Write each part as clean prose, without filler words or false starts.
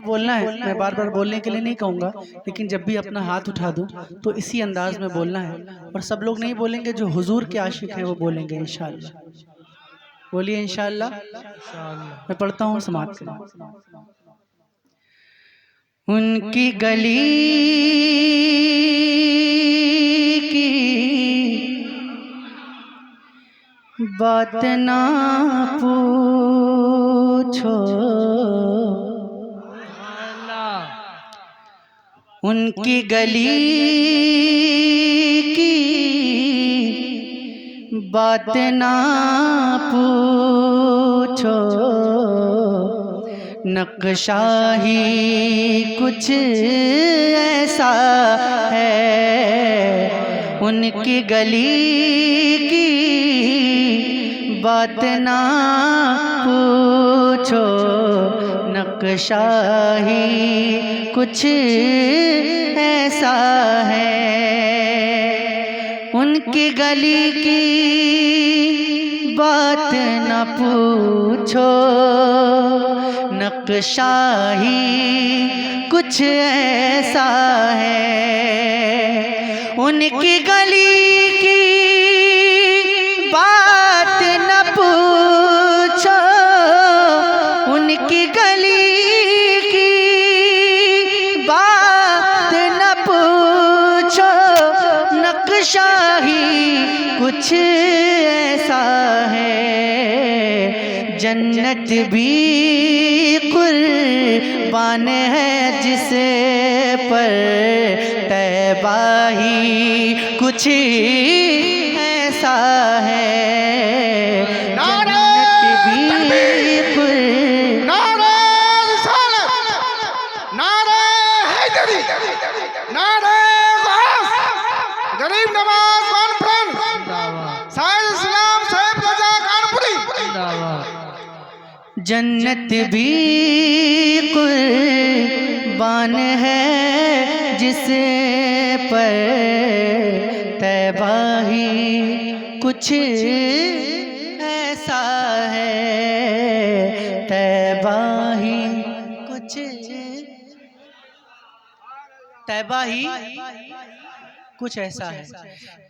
बोलना है, मैं बार बार बोलने के लिए नहीं कहूँगा, लेकिन जब भी अपना हाथ उठा दूँ तो इसी अंदाज में बोलना है। और सब लोग नहीं बोलेंगे, जो हुजूर के आशिक हैं वो बोलेंगे इंशाअल्लाह। बोलिए इंशाअल्लाह। मैं पढ़ता हूँ, समाप्त करें। उनकी गली की बात ना पूछो, उनकी गली की बात ना पूछो, नक्शा ही कुछ ऐसा है। उनकी गली की बात ना पूछो, नक्शा ही कुछ ऐसा है। उनकी गली की बात न पूछो, नक्शा ही कुछ ऐसा है। उनकी गली की बात न पूछो, उनकी गली की बात न पूछो, नक्शा ही कुछ ऐसा है। जन्नत भी कुर्बान है जिस पर, तैबा ही कुछ ऐसा है। जन्नत भी नारे रिसालत, नारे हैदरी, नारे गौस, गरीब नवाज कॉन्फ्रेंस, साहिब इस्लाम साहिब रजा कानपुरी। जन्नत भी कुर्बान है जिस पर, तैबा ही कुछ ऐसा है। तैबा ही कुछ, तैबा ही कुछ ऐसा है।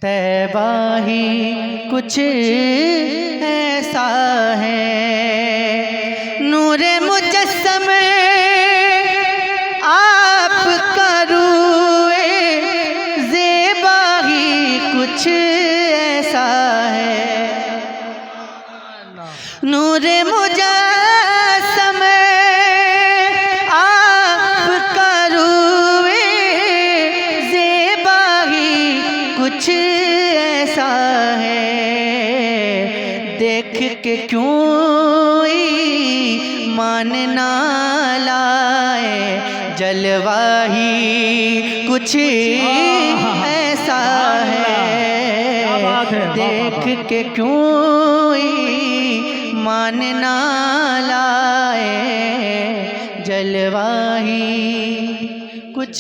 तैबा ही कुछ ऐसा है। नूरे मुजस्सम आपका रूए ज़ेबा ही कुछ ऐसा है। नूरे मुजस्सम आपका रूए ज़ेबा ही कुछ ऐसा है। देख के क्यों ईमान ना लाए, जलवा ही कुछ ऐसा है। देख के क्यों ईमान ना लाए, जलवा ही कुछ,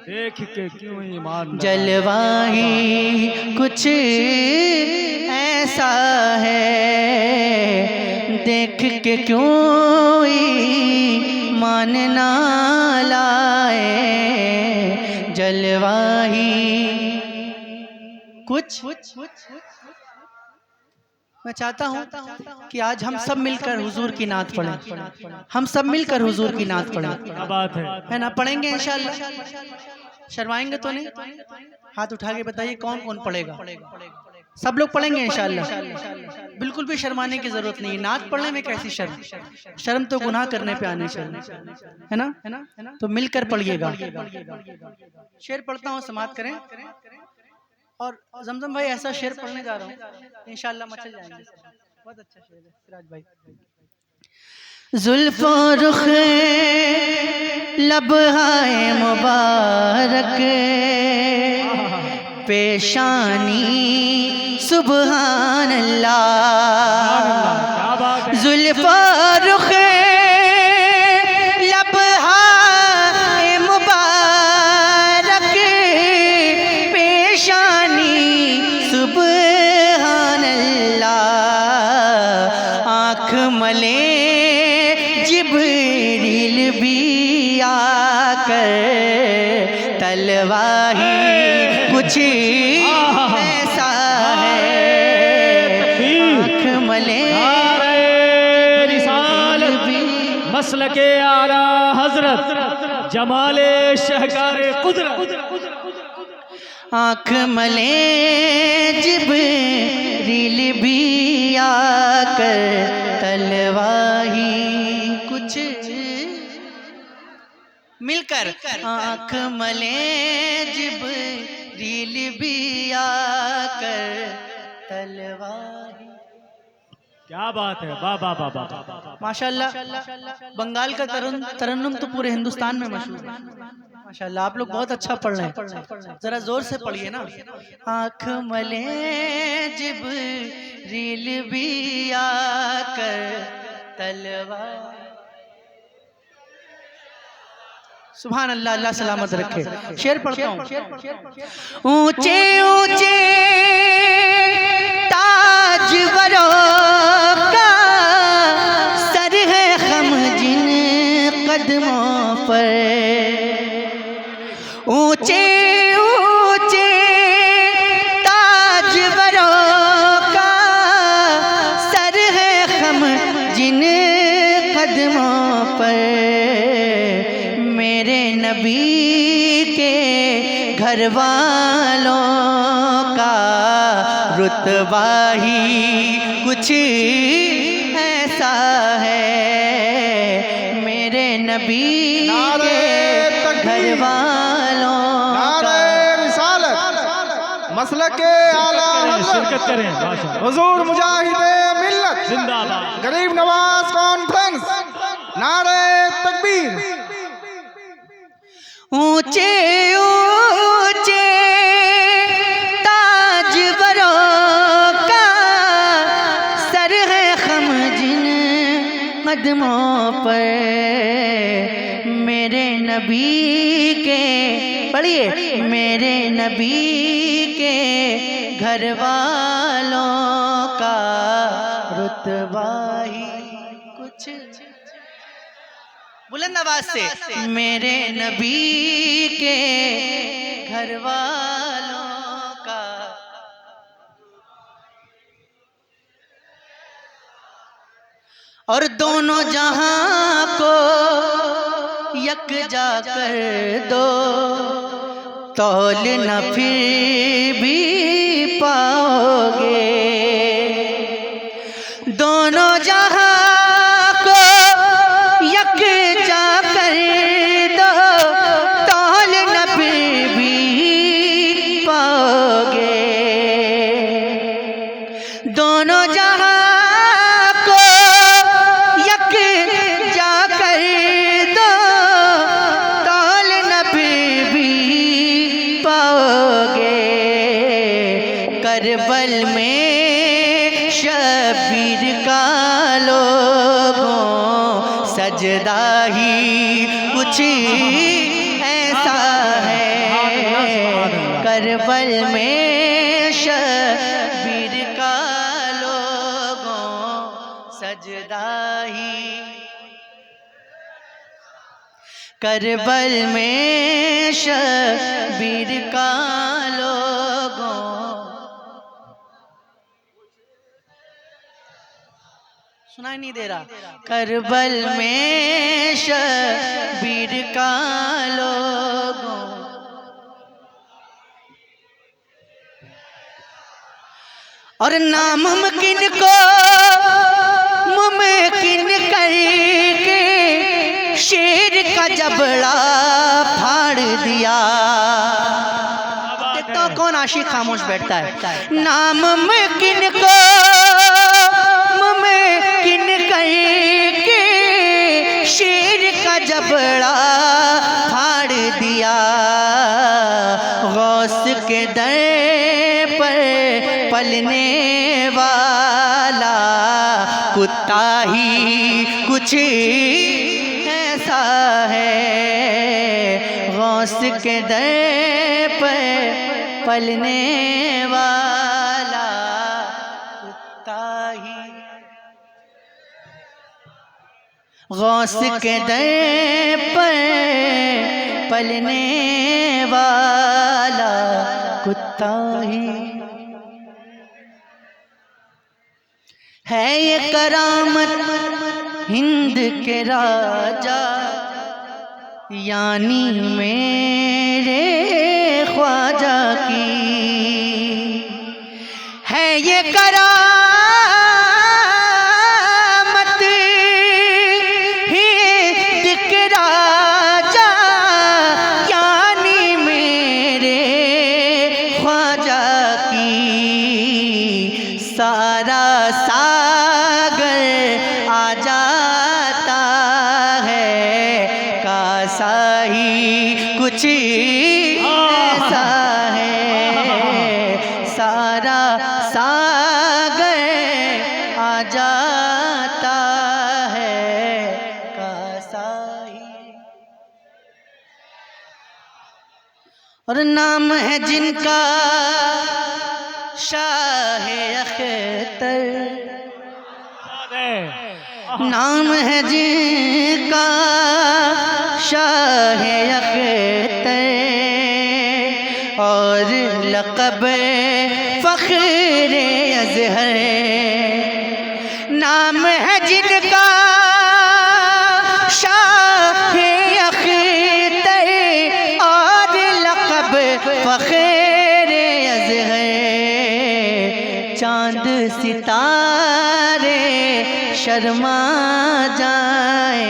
देख के क्यों ईमान, जलवा ही कुछ ऐसा है। देख के क्यों ईमान ना लाए, जलवा ही कुछ। मैं चाहता हूँ कि आज हम सब मिलकर हुजूर की नात पढ़ें। हम सब मिलकर हुजूर की नात पढ़ें। क्या बात है ना? पढ़ेंगे इंशाअल्लाह। शर्माएंगे तो नहीं? हाथ उठा के बताइए कौन कौन पढ़ेगा। सब लोग पढ़ेंगे इंशाअल्लाह। बिल्कुल भी शर्माने की जरूरत नहीं। नात पढ़ने में कैसी शर्म? शर्म तो गुनाह करने पे आनी चाहिए, है ना? तो मिलकर पढ़िएगा। शेर पढ़ता हूँ, समाप्त करें। और जमजम भाई ऐसा शेर पढ़ने जा रहा हूँ, इंशाअल्लाह मचल जाएंगे। बहुत अच्छा शेर है सिराज भाई। जुल्फ़ो रुख लबहाए मुबारक, पेशानी सुबहान अल्लाह। जुल्फ़ो रुख लबहाए मुबारक, पेशानी सुबहान अल्लाह। आँख मले जिब्रील कर तलवाही कुछ ऐसा है। आँख मले मसलके आला हजरत जमाले शहकारे कुदरत। आँख मले जिब्रील भी आकर तलवाही कुछ मिलकर। आँख मले जिब्रील भी आकर तलवाही। क्या बात है, वाह वाह वाह वाह माशाल्लाह। बंगाल का तरन्नुम तो पूरे हिंदुस्तान में मशहूर है। माशाल्लाह, आप लोग बहुत अच्छा पढ़ रहे हैं, जरा जोर से पढ़िए ना। आँख मले जिब्रील भी आकर तलवार। सुभान अल्लाह, अल्लाह सलामत रखे। शेर पढ़ता हूँ। ऊंचे ऊंचे ताजवरों का सर है खम जिन कदमों पर। ऊंचे ऊंचे ताजवरों का सर है खम जिन कदमों पर। मेरे नबी के घर वालों का रुतबा ही कुछ ऐसा है। मेरे नबी के घर वालों का। मसलके आला शिरकत करें। हुजूर मुजाहिदे मिल्लत जिंदाबाद। गरीब नवाज कॉन्फ्रेंस, नारे तकबीर। ऊंचे ऊंचे ताजवरों का सर है खम जिन कदमों पर। मेरे नबी के पढ़िए, मेरे नबी के घर वालों का रुतबा ही कुछ बुलंद आवाज से। मेरे नबी के घर वालों का। और दोनों जहां को यकजा कर दो, तौल न फिर भी पाओगे। दोनों जहां को यकजा कर दो, तौल न फिर भी पाओगे। दोनों जहां को यकजा कर दो, तौल न फिर भी पाओगे। करबल में शबीर का लोगों सजदा ही कुछ ऐसा है। करबल में शबीर का लोगों सजदा ही। करबल में शबीर का लोगों सुनाई नहीं दे रहा। करबल में शबीर का लोगों और नामुमकिन को मुमकिन करके शेर का जबड़ा फाड़ दिया। देखता हूँ कौन आशिक खामोश बैठता है। नामुमकिन को मुमकिन करके शेर का जबड़ा फाड़ दिया। गौस के दर पर पलने वाला कुत्ता ही कुछ ऐसा है। गौस के दर पर पलने वाला कुत्ता ही। गौस के दर पर पलने वाला कुत्ता ही है ये करामत हिंद के राजा, यानी मेरे ख्वाजा की है ये करामत हिंद के राजा, यानी मेरे ख्वाजा की। सारा सागर आ जाता है, कासा ही कुछ ऐसा है। सारा सागर आ जाता है, कासा ही। और नाम है जिनका शाह अख्तर, नाम है जिनका शाह अख्तर, और लक़ब फ़ख्र अज़हर। नाम है जिनका शाह अख्तर, और लक़ब फ़ख्र अज़हर। चाँद सितारे शर्मा जाए,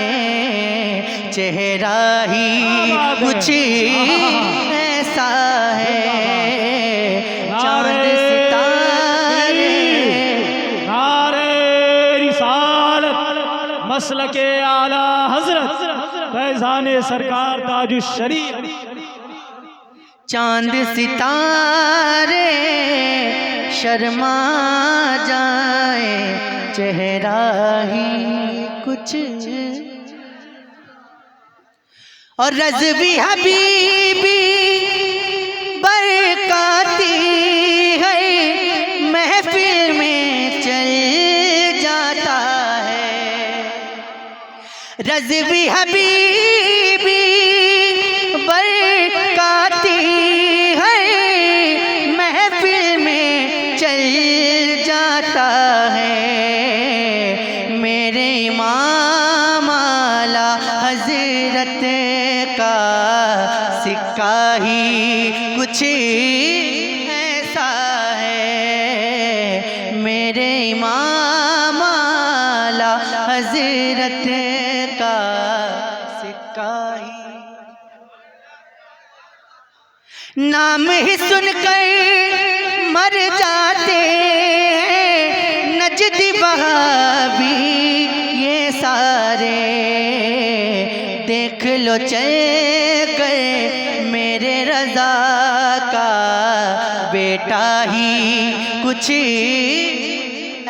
चेहरा ही कुछ ऐसा है। चाँद सितारे नारे रिसालत मसलके आला हजरत फैज़ाने सरकार ताजुश शरीफ। चाँद सितारे शर्मा जाए, चेहरा ही कुछ। और रज़वी हबीबी बरकाती है, महफिल में चल जाता है। रज़वी हबीबी बरकाती है, महफिल में चल जाता है। मेरे इमाम आला हज़रत का सिक्का ही कुछ ऐसा है। मेरे इमाम आला हज़रत का सिक्का ही। नाम ही सुनकर मर जाते हैं नजदी वहाबी ये सारे। देख लो चल कर मेरे रज़ा का बेटा ही कुछ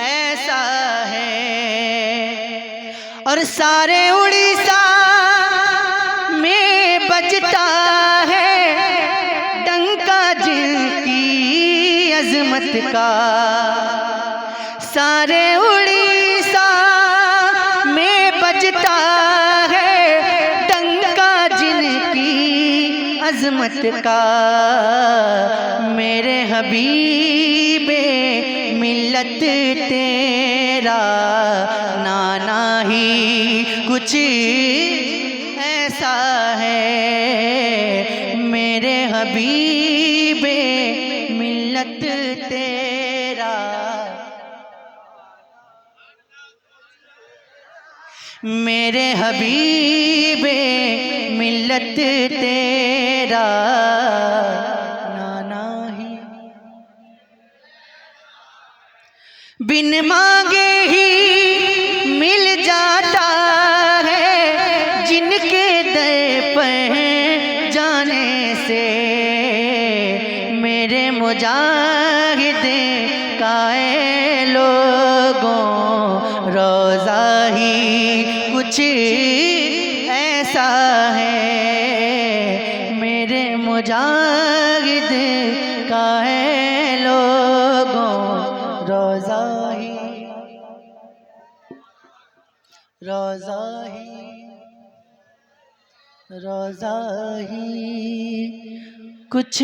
ऐसा है। और सारे उड़ीसा में बजता है डंका जिनकी अजमत का। सारे उड़ीसा में बजता है डंका जिनकी अजमत का। मेरे हबीबे मिल्लत तेरा नाना ही कुछ ऐसा है। मेरे हबीबे मिल्लत तेरा, मेरे हबीबे मिल्लत तेरा नाना ही। बिन मांगे ही मिल जाता है जिनके दर पर जाने से। मेरे मुजाहिद काए लोगों रोज़ा ही कुछ ऐसा है। मेरे मुजाहिद काए लोगों रोज़ा ही रोजा ही कुछ